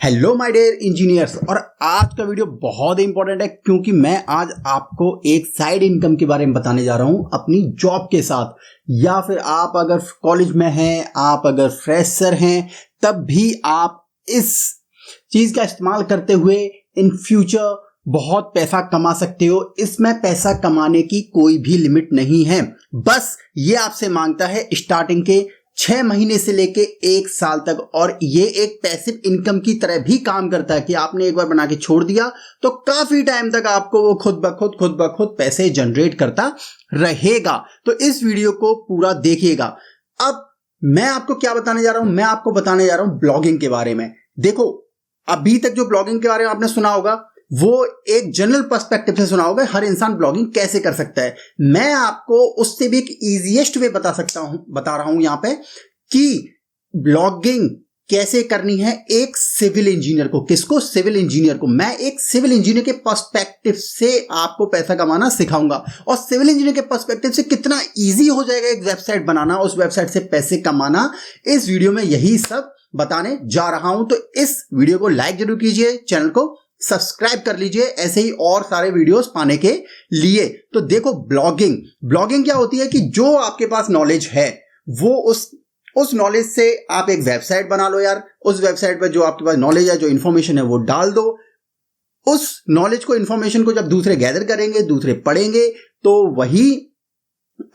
Hello my dear engineers. और आज का वीडियो बहुत इंपॉर्टेंट है क्योंकि मैं आज आपको एक साइड इनकम के बारे में बताने जा रहा हूं अपनी जॉब के साथ। या फिर आप अगर कॉलेज में हैं, आप अगर फ्रेशर हैं, तब भी आप इस चीज का इस्तेमाल करते हुए इन फ्यूचर बहुत पैसा कमा सकते हो। इसमें पैसा कमाने की कोई भी लिमिट नहीं है, बस ये आपसे मांगता है स्टार्टिंग के 6 महीने से लेके 1 साल तक। और ये एक पैसिव इनकम की तरह भी काम करता है कि आपने एक बार बना के छोड़ दिया तो काफी टाइम तक आपको वो खुद ब खुद पैसे जनरेट करता रहेगा। तो इस वीडियो को पूरा देखिएगा। अब मैं आपको क्या बताने जा रहा हूं, मैं आपको बताने जा रहा हूं ब्लॉगिंग के बारे में। देखो, अभी तक जो ब्लॉगिंग के बारे में आपने सुना होगा वो एक जनरल पर्सपेक्टिव से सुना होगा, हर इंसान ब्लॉगिंग कैसे कर सकता है। मैं आपको उससे भी एक इजीएस्ट वे बता रहा हूं यहां पे कि ब्लॉगिंग कैसे करनी है एक सिविल इंजीनियर को। किसको? सिविल इंजीनियर को। मैं एक सिविल इंजीनियर के पर्सपेक्टिव से आपको पैसा कमाना सिखाऊंगा। और सिविल इंजीनियर के पर्सपेक्टिव से कितना इजी हो जाएगा एक वेबसाइट बनाना, उस वेबसाइट से पैसे कमाना, इस वीडियो में यही सब बताने जा रहा हूं। तो इस वीडियो को लाइक जरूर कीजिए, चैनल को सब्सक्राइब कर लीजिए ऐसे ही और सारे वीडियोस पाने के लिए। तो देखो, ब्लॉगिंग क्या होती है कि जो आपके पास नॉलेज है वो उस नॉलेज से आप एक वेबसाइट बना लो यार। उस वेबसाइट पर जो आपके पास नॉलेज है, जो इंफॉर्मेशन है, वो डाल दो। उस नॉलेज को, इंफॉर्मेशन को जब दूसरे गैदर करेंगे, दूसरे पढ़ेंगे, तो वही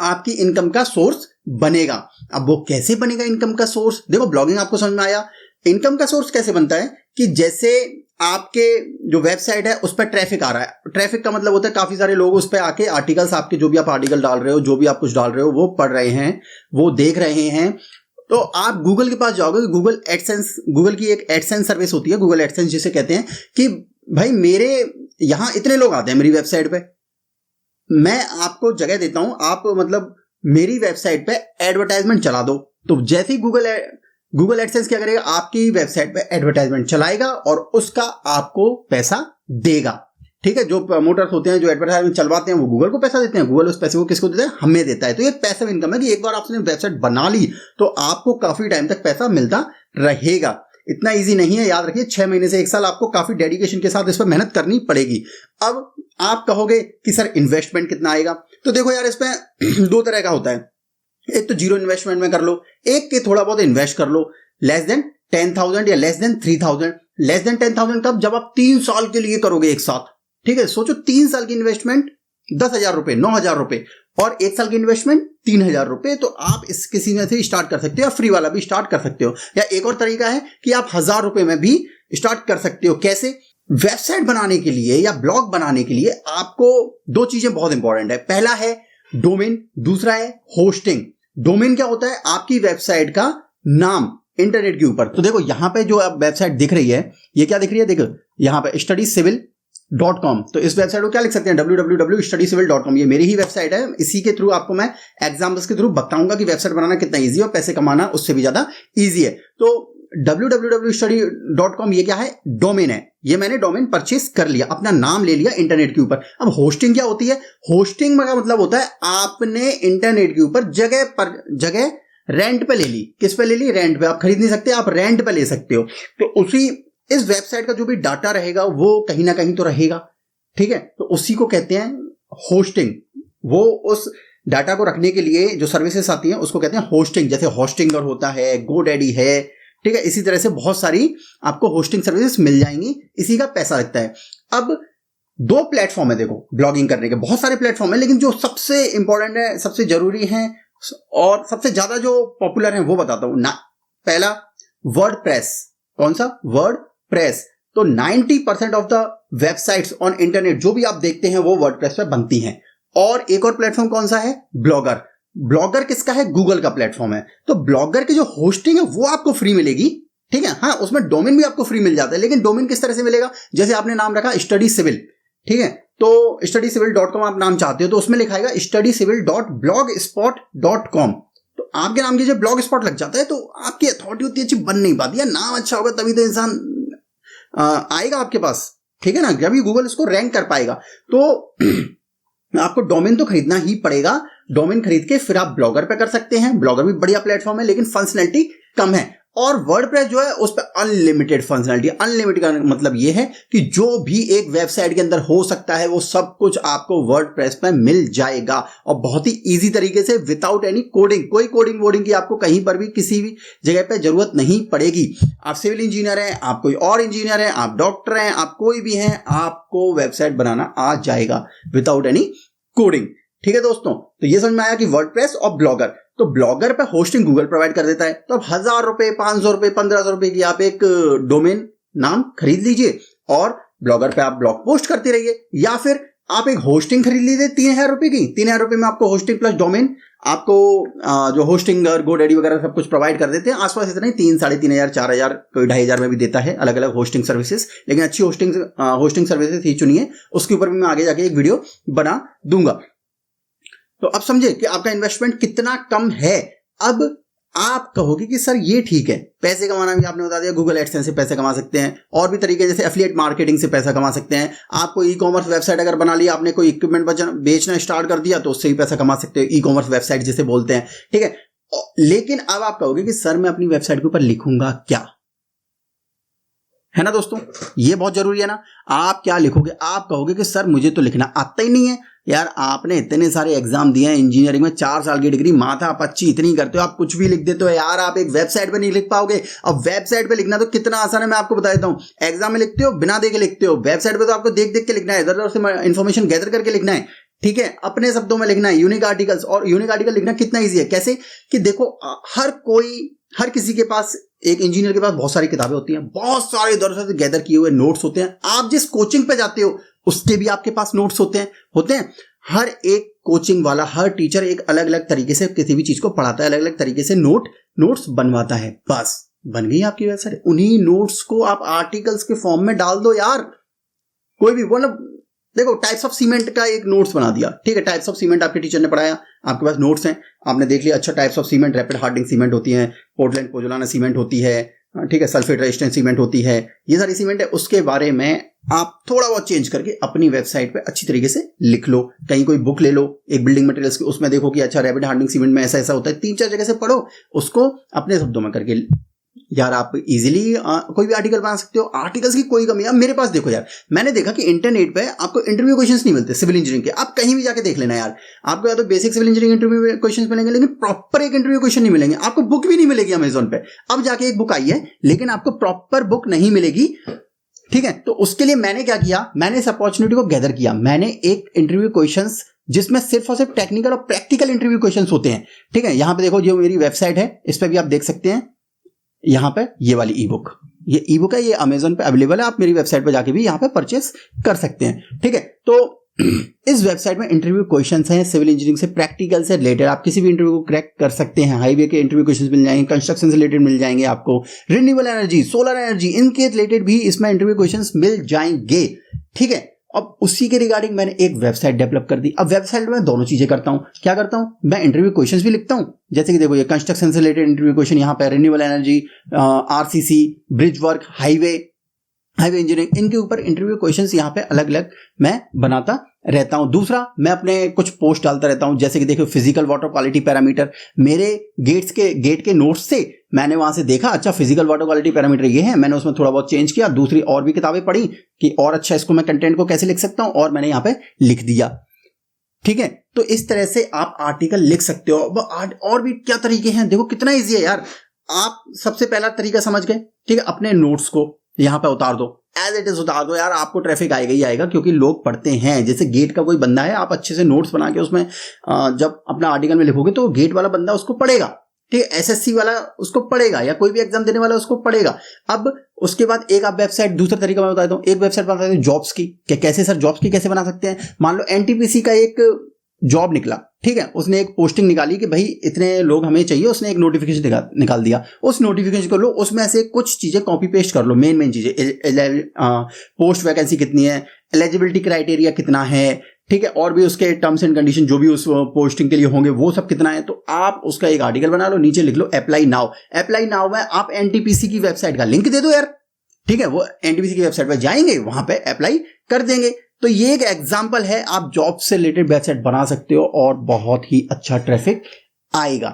आपकी इनकम का सोर्स बनेगा। अब वो कैसे बनेगा इनकम का सोर्स? देखो, ब्लॉगिंग आपको समझ में आया। इनकम का सोर्स कैसे बनता है कि जैसे आपके जो वेबसाइट है उस पर ट्रैफिक आ रहा है। ट्रैफिक का मतलब होता है काफी सारे लोग उस पर आके आर्टिकल्स, आपके जो भी आप आर्टिकल डाल रहे हो, जो भी आप कुछ डाल रहे हो, वो पढ़ रहे हैं, वो देख रहे हैं। तो आप गूगल के पास जाओगे, गूगल एडसेंस, गूगल की एक एडसेंस सर्विस होती है, गूगल एडसेंस जिसे कहते हैं, कि भाई मेरे यहां इतने लोग आते हैं मेरी वेबसाइट पे, मैं आपको जगह देता हूं, आप मतलब मेरी वेबसाइट पे एडवर्टाइजमेंट चला दो। तो जैसे ही गूगल एडसेंस क्या करेगा, आपकी वेबसाइट पे एडवर्टाइजमेंट चलाएगा और उसका आपको पैसा देगा। ठीक है, जो प्रमोटर्स होते हैं, जो एडवर्टाइजमेंट चलवाते हैं, वो गूगल को पैसा देते हैं। गूगल उस पैसे को किसको देता है? हमें देता है। तो ये पैसिव इनकम है कि एक बार आपने वेबसाइट बना ली तो आपको काफी टाइम तक पैसा मिलता रहेगा। इतना इजी नहीं है, याद रखिए। 6 महीने से 1 साल आपको काफी डेडिकेशन के साथ इस पर मेहनत करनी पड़ेगी। अब आप कहोगे कि सर इन्वेस्टमेंट कितना आएगा? तो देखो यार, इस पर 2 तरह का होता है। एक तो जीरो इन्वेस्टमेंट में कर लो, एक के थोड़ा बहुत इन्वेस्ट कर लो, लेस देन 10,000 या लेस देन 3,000। लेस देन 10,000 कब? जब आप 3 साल के लिए करोगे एक साथ। ठीक है, सोचो 3 साल की इन्वेस्टमेंट 10,000 रुपए, 9,000 रुपए, और 1 साल की इन्वेस्टमेंट 3,000 रुपए। तो आप इस किसी में से स्टार्ट कर सकते हो, या फ्री वाला भी स्टार्ट कर सकते हो। या एक और तरीका है कि आप 1,000 रुपए में भी स्टार्ट कर सकते हो। कैसे? वेबसाइट बनाने के लिए या ब्लॉग बनाने के लिए आपको 2 चीजें बहुत इंपॉर्टेंट है। पहला है डोमेन, दूसरा है होस्टिंग। डोमेन क्या होता है? आपकी वेबसाइट का नाम इंटरनेट के ऊपर। तो देखो, यहां पे जो आप वेबसाइट दिख रही है, ये क्या दिख रही है? देखो यहां पे studycivil.com। तो इस वेबसाइट को क्या लिख सकते हैं? www.studycivil.com। ये मेरी ही वेबसाइट है। इसी के थ्रू आपको मैं एग्जाम्पल्स के थ्रू बताऊंगा कि वेबसाइट बनाना कितना ईजी है और पैसे कमाना उससे भी ज्यादा ईजी है। तो www.study.com ये क्या है? डोमेन है। ये मैंने डोमेन परचेस कर लिया, अपना नाम ले लिया इंटरनेट के ऊपर। अब होस्टिंग क्या होती है? होस्टिंग का मतलब होता है आपने इंटरनेट के ऊपर जगह रेंट पे ले ली। किस पे ले ली? रेंट पे। आप खरीद नहीं सकते, आप रेंट पे ले सकते हो। तो इस वेबसाइट का जो भी डाटा रहेगा वो कहीं ना कहीं तो रहेगा। ठीक है, तो उसी को कहते हैं होस्टिंग। वो उस डाटा को रखने के लिए जो सर्विसेज आती हैं उसको कहते हैं होस्टिंग। जैसे होस्टिंगर होता है, गोडैडी है। ठीक है, इसी तरह से बहुत सारी आपको होस्टिंग सर्विसेज मिल जाएंगी, इसी का पैसा लगता है। अब 2 प्लेटफॉर्म है देखो ब्लॉगिंग करने के। बहुत सारे प्लेटफॉर्म है, लेकिन जो सबसे इंपॉर्टेंट है, सबसे जरूरी है और सबसे ज्यादा जो पॉपुलर है वो बताता हूं ना। पहला वर्डप्रेस। कौन सा? वर्डप्रेस। तो 90% of the websites on internet जो भी आप देखते हैं वो वर्डप्रेस पे बनती हैं। और एक और प्लेटफॉर्म कौन सा है? ब्लॉगर। ब्लॉगर किसका है? गूगल का प्लेटफॉर्म है। तो ब्लॉगर की जो होस्टिंग है वो आपको फ्री मिलेगी। ठीक है, हाँ, उसमें डोमेन भी आपको फ्री मिल जाता है। लेकिन डोमेन किस तरह से मिलेगा? जैसे आपने नाम रखा स्टडी सिविल। ठीक है, तो studycivil.com आप नाम चाहते हो तो उसमें लिखाएगा studycivil.blogspot.com। तो आपके नाम की जब ब्लॉग स्पॉट लग जाता है तो आपकी अथॉरिटी उतनी अच्छी बन नहीं पाती है। नाम अच्छा होगा तभी तो इंसान आएगा आपके पास। ठीक है ना, जब भी गूगल इसको रैंक कर पाएगा। तो आपको डोमेन तो खरीदना ही पड़ेगा। डोमेन खरीद के फिर आप ब्लॉगर पे कर सकते हैं। ब्लॉगर भी बढ़िया प्लेटफॉर्म है, लेकिन फंक्शनैलिटी कम है। और वर्डप्रेस जो है उस पर अनलिमिटेड फंक्शनैलिटी। अनलिमिटेड का मतलब ये है कि जो भी एक वेबसाइट के अंदर हो सकता है वो सब कुछ आपको वर्डप्रेस पे मिल जाएगा, और बहुत ही इजी तरीके से, विदाउट एनी कोडिंग। कोई कोडिंग वोडिंग की आपको कहीं पर भी किसी भी जगह पे जरूरत नहीं पड़ेगी। आप सिविल इंजीनियर हैं, आप कोई और इंजीनियर हैं, आप डॉक्टर हैं, आप कोई भी हैं, आपको वेबसाइट बनाना आ जाएगा विदाउट एनी कोडिंग। ठीक है दोस्तों, तो ये समझ में आया कि वर्डप्रेस और ब्लॉगर। तो ब्लॉगर पे होस्टिंग गूगल प्रोवाइड कर देता है, तो अब 1000 रुपए, 500 रुपए, 1500 रुपए की आप एक डोमेन नाम खरीद लीजिए और ब्लॉगर पे आप ब्लॉग पोस्ट करते रहिए। या फिर आप एक होस्टिंग खरीद लीजिए 3000 रुपए की। 3000 रुपए में आपको होस्टिंग प्लस डोमेन, आपको जो होस्टिंग और गोडैडी वगैरह सब कुछ प्रोवाइड कर देते हैं। आसपास इतना ही 3, 3500, 4000, कोई 2500 में भी देता है अलग अलग होस्टिंग सर्विसेज। लेकिन अच्छी होस्टिंग सर्विसेज ही चुनिए, उसके ऊपर भी मैं आगे जाके एक वीडियो बना दूंगा। तो अब समझे कि आपका इन्वेस्टमेंट कितना कम है। अब आप कहोगे कि सर ये ठीक है, पैसे कमाना भी आपने बता दिया, गूगल एडसेंस से पैसे कमा सकते हैं, और भी तरीके जैसे एफिलिएट मार्केटिंग से पैसा कमा सकते हैं। आपको ई कॉमर्स वेबसाइट अगर बना लिया, आपने कोई इक्विपमेंट बेचना स्टार्ट कर दिया, तो उससे भी पैसा कमा सकते हो, ई कॉमर्स वेबसाइट जिसे बोलते हैं। ठीक है, लेकिन अब आप कहोगे कि सर मैं अपनी वेबसाइट के ऊपर लिखूंगा क्या, है ना दोस्तों, ये बहुत जरूरी है ना। आप क्या लिखोगे? आप कहोगे कि सर मुझे तो लिखना आता ही नहीं है। यार आपने इतने सारे एग्जाम दिए हैं इंजीनियरिंग में, 4 साल की डिग्री, माथा पच्ची इतनी करते हो, आप कुछ भी लिख देते हो यार, आप एक वेबसाइट पे नहीं लिख पाओगे। अब वेबसाइट पे लिखना तो कितना आसान है, मैं आपको बता देता हूं। एग्जाम में लिखते हो बिना देखे लिखते हो, वेबसाइट पे तो आपको देख देख के लिखना है, इधर उधर से इंफॉर्मेशन गैदर करके लिखना है। ठीक है, अपने शब्दों में लिखना है, यूनिक आर्टिकल्स। और यूनिक आर्टिकल लिखना कितना ईजी है, कैसे कि देखो, हर किसी के पास, एक इंजीनियर के पास बहुत सारी किताबें होती हैं, बहुत सारे इधर उधर से गैदर किए हुए नोट्स होते हैं। आप जिस कोचिंग पे जाते हो उसके भी आपके पास नोट्स होते हैं। हर एक कोचिंग वाला, हर टीचर एक अलग अलग तरीके से किसी भी चीज को पढ़ाता है, अलग अलग तरीके से नोट्स बनवाता है। बस बन गई आपकी वेबसाइट। उन्हीं नोट्स को आप आर्टिकल्स के फॉर्म में डाल दो यार। कोई भी मतलब, देखो टाइप्स ऑफ सीमेंट का एक नोट्स बना दिया, ठीक है, टाइप्स ऑफ सीमेंट आपके टीचर ने पढ़ाया, आपके पास नोट्स हैं, आपने देख लिया, अच्छा types of cement, rapid hardening cement होती है, पोर्टलैंड पोजोलाना सीमेंट होती है, ठीक है, सल्फेट रेजिस्टेंट सीमेंट होती है, ये सारी सीमेंट है। उसके बारे में आप थोड़ा बहुत चेंज करके अपनी वेबसाइट पे अच्छी तरीके से लिख लो। कहीं कोई बुक ले लो एक बिल्डिंग मटेरियल्स की, उसमें देखो कि अच्छा रैपिड हार्डनिंग सीमेंट में ऐसा ऐसा होता है, 3-4 जगह से पढ़ो, उसको अपने शब्दों में करके यार आप इजीली कोई भी आर्टिकल बना सकते हो। आर्टिकल्स की कोई कमी है। मेरे पास देखो यार, मैंने देखा कि इंटरनेट पे आपको इंटरव्यू क्वेश्चंस नहीं मिलते सिविल इंजीनियरिंग के। आप कहीं भी जाके देख लेना यार, आपको या तो basic civil engineering interview questions मिलेंगे, लेकिन प्रॉपर एक इंटरव्यू क्वेश्चन नहीं मिलेंगे। आपको बुक भी नहीं मिलेगी अमेजोन पे। अब जाके एक बुक आई है, लेकिन आपको प्रॉपर बुक नहीं मिलेगी। ठीक है, तो उसके लिए मैंने क्या किया, मैंने इस अपॉर्चुनिटी को गैदर किया। मैंने एक इंटरव्यू क्वेश्चंस जिसमें सिर्फ और सिर्फ टेक्निकल और प्रैक्टिकल इंटरव्यू क्वेश्चंस होते हैं। ठीक है, यहां पे देखो, जो मेरी वेबसाइट है इस पे भी आप देख सकते हैं, यहां पे ये वाली ई बुक, ये ई बुक है, ये अमेजोन पे अवेलेबल है। आप मेरी वेबसाइट पे जाके भी यहां पे परचेस कर सकते हैं। ठीक है, तो इस वेबसाइट में इंटरव्यू क्वेश्चंस हैं सिविल इंजीनियरिंग से, प्रैक्टिकल से रिलेटेड। आप किसी भी इंटरव्यू को क्रैक कर सकते हैं। हाईवे के इंटरव्यू क्वेश्चंस मिल जाएंगे, कंस्ट्रक्शन से रिलेटेड मिल जाएंगे आपको, रिन्यूएबल एनर्जी, सोलर एनर्जी, इनके रिलेटेड भी इसमें इंटरव्यू क्वेश्चंस मिल जाएंगे। ठीक है, अब उसी के रिगार्डिंग मैंने एक वेबसाइट डेवलप कर दी। अब वेबसाइट में दोनों चीजें करता हूं। क्या करता हूं, मैं इंटरव्यू क्वेश्चंस भी लिखता हूं, जैसे कि देखो ये कंस्ट्रक्शन से रिलेटेड इंटरव्यू क्वेश्चन, यहाँ पे renewable energy, RCC, bridge work, highway engineering, इनके ऊपर इंटरव्यू क्वेश्चंस यहाँ पे अलग अलग मैं बनाता रहता हूं। दूसरा, मैं अपने कुछ पोस्ट डालता रहता हूं, जैसे कि देखो फिजिकल वाटर क्वालिटी पैरामीटर, मेरे गेट के नोट्स से मैंने वहां से देखा, अच्छा फिजिकल वाटर क्वालिटी पैरामीटर ये है, मैंने उसमें थोड़ा बहुत चेंज किया। दूसरी और भी किताबें पढ़ी कि और अच्छा इसको मैं कंटेंट को कैसे लिख सकता हूं, और मैंने यहाँ पे लिख दिया। ठीक है, तो इस तरह से आप आर्टिकल लिख सकते हो। और भी क्या तरीके हैं, देखो कितना ईजी है यार। आप सबसे पहला तरीका समझ गए, ठीक है, अपने नोट्स को यहाँ पे उतार दो, एज इट इज उतार दो यार। आपको ट्रैफिक आएगा ही आएगा, क्योंकि लोग पढ़ते हैं। जैसे गेट का कोई बंदा है, आप अच्छे से नोट्स बना के उसमें जब अपना आर्टिकल में लिखोगे तो गेट वाला बंदा उसको पढ़ेगा, ठीक है, एसएससी वाला उसको पढ़ेगा, या कोई भी एग्जाम देने वाला उसको पढ़ेगा। अब उसके बाद एक आप वेबसाइट, दूसरा तरीका मैं बता देता हूँ, एक वेबसाइट बना सकते हैं जॉब्स की। कैसे सर जॉब्स की कैसे बना सकते हैं? मान लो एनटीपीसी का एक जॉब निकला, ठीक है, उसने एक पोस्टिंग निकाली कि भाई इतने लोग हमें चाहिए, उसने एक नोटिफिकेशन निकाल दिया। उस नोटिफिकेशन को लो, उसमें से कुछ चीजें कॉपी पेस्ट कर लो, मेन चीजें, पोस्ट वैकेंसी कितनी है, एलिजिबिलिटी क्राइटेरिया कितना है, ठीक है, और भी उसके टर्म्स एंड कंडीशन जो भी उस पोस्टिंग के लिए होंगे वो सब कितना है। तो आप उसका एक आर्टिकल बना लो, नीचे लिख लो अप्लाई नाउ। अप्लाई नाउ में आप एनटीपीसी की वेबसाइट का लिंक दे दो यार, ठीक है, वो एनटीपीसी की वेबसाइट पर जाएंगे, वहां पे अप्लाई कर देंगे। तो ये एक एग्जांपल है, आप जॉब से रिलेटेड वेबसाइट बना सकते हो और बहुत ही अच्छा ट्रैफिक आएगा।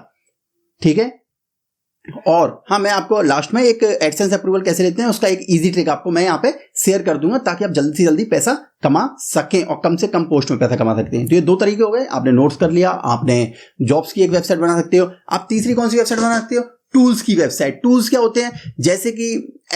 ठीक है, और हाँ, मैं आपको लास्ट में एक एडसेंस अप्रूवल कैसे लेते हैं उसका एक इजी ट्रिक आपको मैं यहाँ पे शेयर कर दूंगा, ताकि आप जल्दी से जल्दी पैसा कमा सकें और कम से कम पोस्ट में पैसा कमा सकते हैं। तो ये दो तरीके हो गए, आपने नोट्स कर लिया, आपने जॉब्स की एक वेबसाइट बना सकते हो। आप तीसरी कौन सी वेबसाइट बना सकते हो? टूल्स की वेबसाइट। टूल्स क्या होते हैं? जैसे कि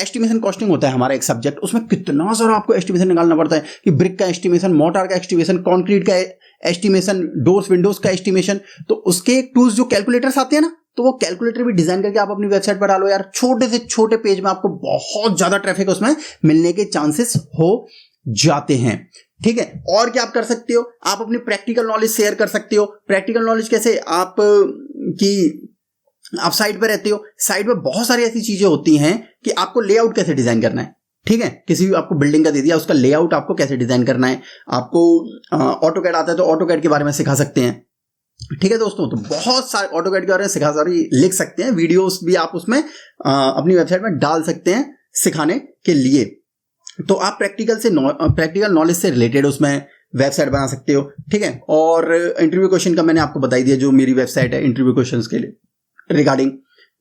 एस्टिमेशन कॉस्टिंग होता है हमारा एक सब्जेक्ट, उसमें कितना सारा आपको एस्टिमेशन निकालना पड़ता है कि ब्रिक का एस्टिमेशन, मोटार का एस्टिमेशन, कंक्रीट का एस्टिमेशन, डोर्स विंडोज का एस्टिमेशन। तो उसके टूल्स जो कैलकुलेटर्स आते हैं ना, तो वो कैलकुलेटर भी डिजाइन करके आप अपनी वेबसाइट पर डालो यार। छोटे से छोटे पेज में आपको बहुत ज्यादा ट्रैफिक उसमें मिलने के चांसेस हो जाते हैं। ठीक है, और क्या आप कर सकते हो? आप अपनी प्रैक्टिकल नॉलेज शेयर कर सकते हो। प्रैक्टिकल नॉलेज कैसे? आप साइट पे रहते हो, साइट पे बहुत सारी ऐसी चीजें होती हैं कि आपको लेआउट कैसे डिजाइन करना है। ठीक है, किसी भी आपको बिल्डिंग का दे दिया, उसका लेआउट आपको कैसे डिजाइन करना है। आपको ऑटोकैड आता है तो ऑटोकैड के बारे में सिखा सकते हैं। ठीक है दोस्तों, तो बहुत सारे ऑटोकैड के बारे में सिखा सारी लिख सकते हैं, वीडियोस भी आप उसमें अपनी वेबसाइट में डाल सकते हैं सिखाने के लिए। तो आप प्रैक्टिकल नॉलेज से रिलेटेड उसमें वेबसाइट बना सकते हो। ठीक है, और इंटरव्यू क्वेश्चन का मैंने आपको बता दिया, जो मेरी वेबसाइट है इंटरव्यू क्वेश्चंस के लिए रिगार्डिंग।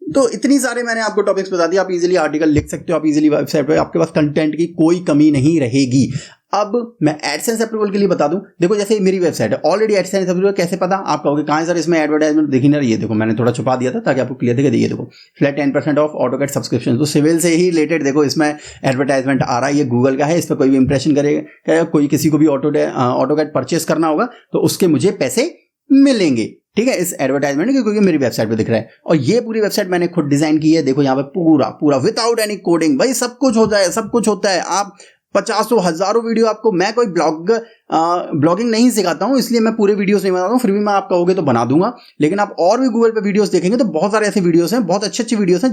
तो इतनी सारे मैंने आपको टॉपिक्स बता दिए, आप इजीली आर्टिकल लिख सकते हो, आप इजीली वेबसाइट पे, आपके पास कंटेंट की कोई कमी नहीं रहेगी। अब मैं एडसेंस अप्रूवल के लिए बता दूं, देखो जैसे मेरी वेबसाइट है ऑलरेडी, एडसेंस अप्रूवल कैसे पता? आप कहोगे कहां सर इसमें एडवर्टाइजमेंट दिखी ना रही है। देखो मैंने थोड़ा छुपा दिया था ताकि आपको क्लियर दिखे। देखो फ्लैट 10% ऑफ ऑटोकैड सब्सक्रिप्शन, तो सिविल से ही रिलेटेड देखो इसमें एडवर्टाइजमेंट आ रहा है। ये गूगल का है, इस पर कोई भी इंप्रेशन करेगा, कोई किसी को भी ऑटोकैड परचेस करना होगा तो उसके मुझे पैसे मिलेंगे। ठीक है, इस एडवर्टाइजमेंट के, क्योंकि मेरी वेबसाइट पे दिख रहा है। और ये पूरी वेबसाइट मैंने खुद डिजाइन की है। देखो यहाँ पे पूरा विदाउट एनी कोडिंग, भाई सब कुछ होता है, सब कुछ होता है। आप 50 हजारों वीडियो आपको, मैं कोई ब्लॉगिंग नहीं सिखाता हूं, इसलिए मैं पूरे वीडियोस नहीं बनाता हूं, फिर भी मैं आप कहोगे तो बना दूंगा। लेकिन आप और भी गूगल पे वीडियोस देखेंगे तो बहुत सारे ऐसे वीडियोस हैं, बहुत अच्छी वीडियोस हैं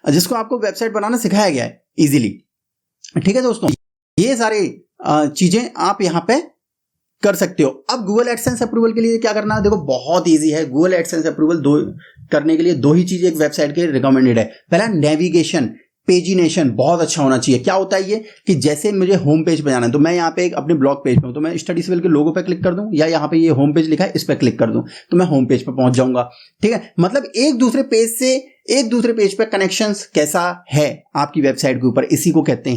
जिसको आपको वेबसाइट बनाना सिखाया गया है इजीली। ठीक है दोस्तों, ये सारी चीजें आप यहाँ पे कर सकते हो। अब गूगल एडसेंस अप्रूवल के लिए क्या करना है? देखो बहुत इजी है। गूगल एडसेंस अप्रूवल करने के लिए दो ही चीजें एक वेबसाइट के रिकमेंडेड है। पहला नेविगेशन, पेजिनेशन बहुत अच्छा होना चाहिए। क्या होता है ये कि जैसे मुझे होम पेज पे जाना है, तो मैं यहाँ पे एक अपने ब्लॉग पेज पे हूँ, तो मैं स्टडी सिविल के लोगो पे क्लिक कर दूं, या यहाँ पे ये होम पेज लिखा है इस पे क्लिक कर दूं, तो मैं होम पेज पे पहुंच जाऊंगा। ठीक है, मतलब एक दूसरे पेज से एक दूसरे पेज पे कनेक्शंस कैसा है आपकी वेबसाइट के ऊपर, इसी को कहते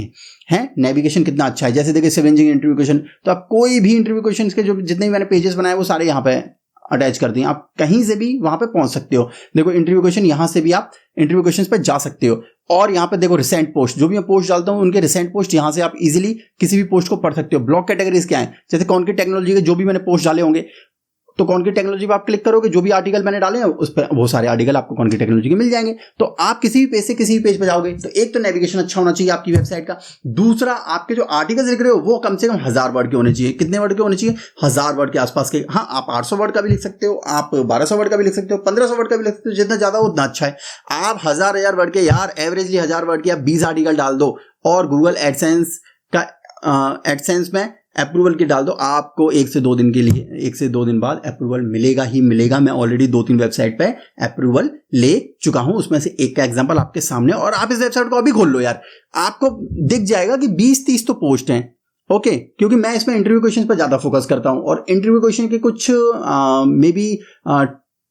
हैं नेविगेशन कितना अच्छा है। जैसे देखिए सिविल इंजीनियरिंग इंटरव्यू क्वेश्चन, तो आप कोई भी इंटरव्यू क्वेश्चन के जो जितने भी मैंने पेजेस बनाए वो सारे यहाँ पे अटैच कर दिए, आप कहीं से भी वहां पे पहुंच सकते हो। देखो इंटरव्यू क्वेश्चन, यहां से भी आप इंटरव्यू क्वेश्चन पे जा सकते हो। और यहाँ पे देखो रिसेंट पोस्ट, जो भी मैं पोस्ट डालता हूँ उनके रिसेंट पोस्ट यहाँ से आप इजीली किसी भी पोस्ट को पढ़ सकते हो। ब्लॉग कैटेगरीज क्या है? जैसे कॉन्क्रीट टेक्नोलॉजी के जो भी मैंने पोस्ट डाले होंगे, तो कॉन्क्रीट टेक्नोलॉजी पे आप क्लिक करोगे, जो भी आर्टिकल मैंने डाले हैं उस पर वो सारे आर्टिकल आपको कॉन्क्रीट टेक्नोलॉजी के मिल जाएंगे। तो आप किसी भी पेज से किसी भी पेज पे जाओगे, तो एक तो नेविगेशन अच्छा होना चाहिए आपकी वेबसाइट का। दूसरा, आपके जो आर्टिकल्स लिख रहे हो वो कम से कम 1000 वर्ड के होने चाहिए। कितने वर्ड के होने चाहिए? 1000 वर्ड के आसपास के। हाँ, आप 800 वर्ड का भी लिख सकते हो, आप 1200 वर्ड का भी लिख सकते हो, 1500 वर्ड का भी लिख सकते हो, जितना ज्यादा उतना अच्छा है। आप 1000 वर्ड के यार, एवरेजली 1000 वर्ड के आप 20 आर्टिकल डाल दो और गूगल एडसेंस का एडसेंस में अप्रूवल की डाल दो, आपको 1 से 2 दिन के लिए, 1 से 2 दिन बाद अप्रूवल मिलेगा ही मिलेगा। मैं ऑलरेडी 2-3 वेबसाइट पे अप्रूवल ले चुका हूं, उसमें से एक का एग्जांपल आपके सामने। और आप इस वेबसाइट को अभी खोल लो यार, आपको दिख जाएगा कि 20-30 तो पोस्ट हैं। ओके, क्योंकि मैं इसमें इंटरव्यू क्वेश्चन पर ज्यादा फोकस करता हूं, और इंटरव्यू क्वेश्चन के कुछ may be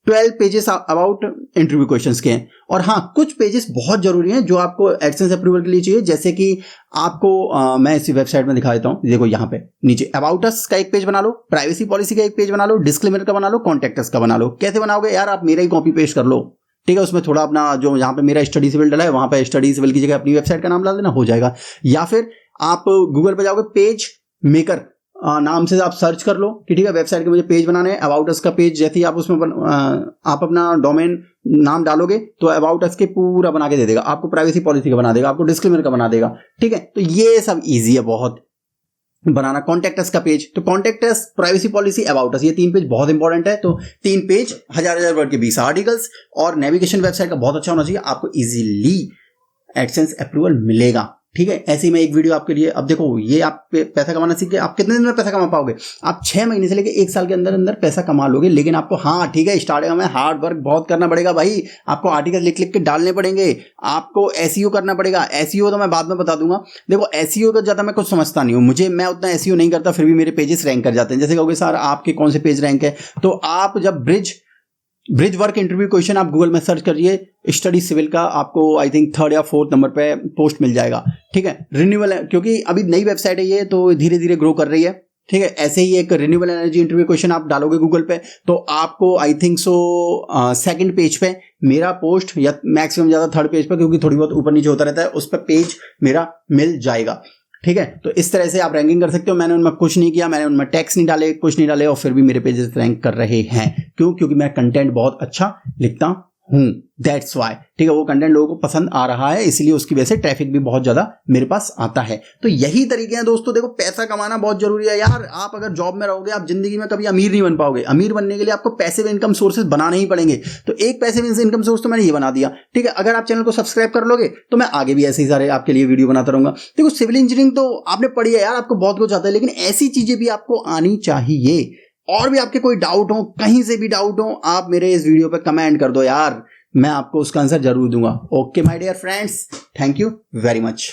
12 pages about interview questions के हैं। और हाँ, कुछ पेजेस बहुत जरूरी हैं जो आपको एडसेंस अप्रूवल के लिए चाहिए। जैसे कि आपको मैं इसी वेबसाइट में दिखा देता हूं। देखो यहाँ पे नीचे अबाउट अस का एक पेज बना लो, प्राइवेसी पॉलिसी का एक पेज बना लो, डिस्क्लेमर का बना लो, कॉन्टैक्ट अस का बना लो। कैसे बनाओगे यार? आप मेरा ही कॉपी पेस्ट कर लो। ठीक है, उसमें थोड़ा अपना जो यहाँ पे मेरा स्टडी सिविल डला है, वहां पे स्टडी सिविल की जगह अपनी वेबसाइट का नाम डाल देना, हो जाएगा। या फिर आप गूगल पे जाओगे, पेज मेकर नाम से आप सर्च कर लो कि ठीक है वेबसाइट के मुझे पेज बनाने हैं। अबाउट अस का पेज जैसे ही आप उसमें आप अपना डोमेन नाम डालोगे तो अबाउट अस के पूरा बना के दे देगा आपको, प्राइवेसी पॉलिसी का बना देगा आपको, डिस्क्लेमर का बना देगा। ठीक है, तो ये सब इजी है बहुत बनाना। कॉन्टैक्ट अस का पेज, तो contact us, privacy policy, about us, ये 3 पेज बहुत इंपॉर्टेंट है। तो 3 पेज, 1000 वर्ड के 20 आर्टिकल्स, और नेविगेशन वेबसाइट का बहुत अच्छा होना चाहिए, आपको इजीली एडसेंस अप्रूवल मिलेगा। ठीक है, ऐसे ही मैं एक वीडियो आपके लिए, अब देखो ये आप पैसा कमाना सीख के आप कितने दिन में पैसा कमा पाओगे? आप 6 महीने से लेकर 1 साल के अंदर अंदर पैसा कमा लोगे। लेकिन आपको, हाँ ठीक है, स्टार्टिंग में हार्ड वर्क बहुत करना पड़ेगा भाई। आपको आर्टिकल लिख लिख के डालने पड़ेंगे, आपको एसईओ करना पड़ेगा। एसईओ तो मैं बाद में बता दूंगा। देखो एसईओ का ज्यादा मैं कुछ समझता नहीं हूँ, मैं उतना एसईओ नहीं करता, फिर भी मेरे पेजेस रैंक कर जाते हैं। जैसे कहोगे सर आपके कौन से पेज रैंक है, तो आप जब bridge bridge work interview question आप गूगल में सर्च करिए, स्टडी सिविल का आपको आई थिंक 3rd या 4th नंबर पे पोस्ट मिल जाएगा। ठीक है, रिन्यूएबल है क्योंकि अभी नई वेबसाइट है ये, तो धीरे धीरे ग्रो कर रही है। ठीक है, ऐसे ही एक रिन्यूएबल एनर्जी इंटरव्यू क्वेश्चन आप डालोगे गूगल पे तो आपको I think so 2nd page पे मेरा पोस्ट, या मैक्सिमम ज्यादा 3rd पेज पे, क्योंकि थोड़ी बहुत ऊपर नीचे होता रहता है, उस पर पेज मेरा मिल जाएगा। ठीक है, तो इस तरह से आप रैंकिंग कर सकते हो। मैंने उनमें कुछ नहीं किया, मैंने उनमें टैक्स नहीं डाले, कुछ नहीं डाले, और फिर भी मेरे पेजेस रैंक कर रहे हैं। क्यों? क्योंकि मैं कंटेंट बहुत अच्छा लिखता हूं, दैट्स वाई। ठीक है, वो कंटेंट लोगों को पसंद आ रहा है, इसलिए उसकी वजह से ट्रैफिक भी बहुत ज्यादा मेरे पास आता है। तो यही तरीके हैं दोस्तों। देखो, पैसा कमाना बहुत जरूरी है यार। आप अगर जॉब में रहोगे, आप जिंदगी में कभी अमीर नहीं बन पाओगे। अमीर बनने के लिए आपको पैसिव इनकम सोर्सेज बनाने ही पड़ेंगे। तो एक पैसिव इनकम सोर्स तो मैंने ये बना दिया। ठीक है, अगर आप चैनल को सब्सक्राइब कर लोगे तो मैं आगे भी ऐसे ही सारे आपके लिए वीडियो बनाता रहूंगा। देखो, सिविल इंजीनियरिंग तो आपने पढ़ी है यार, आपको बहुत कुछ आता है, लेकिन ऐसी चीजें भी आपको आनी चाहिए। और भी आपके कोई डाउट हो, कहीं से भी डाउट हो, आप मेरे इस वीडियो पे कमेंट कर दो यार, मैं आपको उसका आंसर जरूर दूंगा। Okay my dear friends, thank you very much.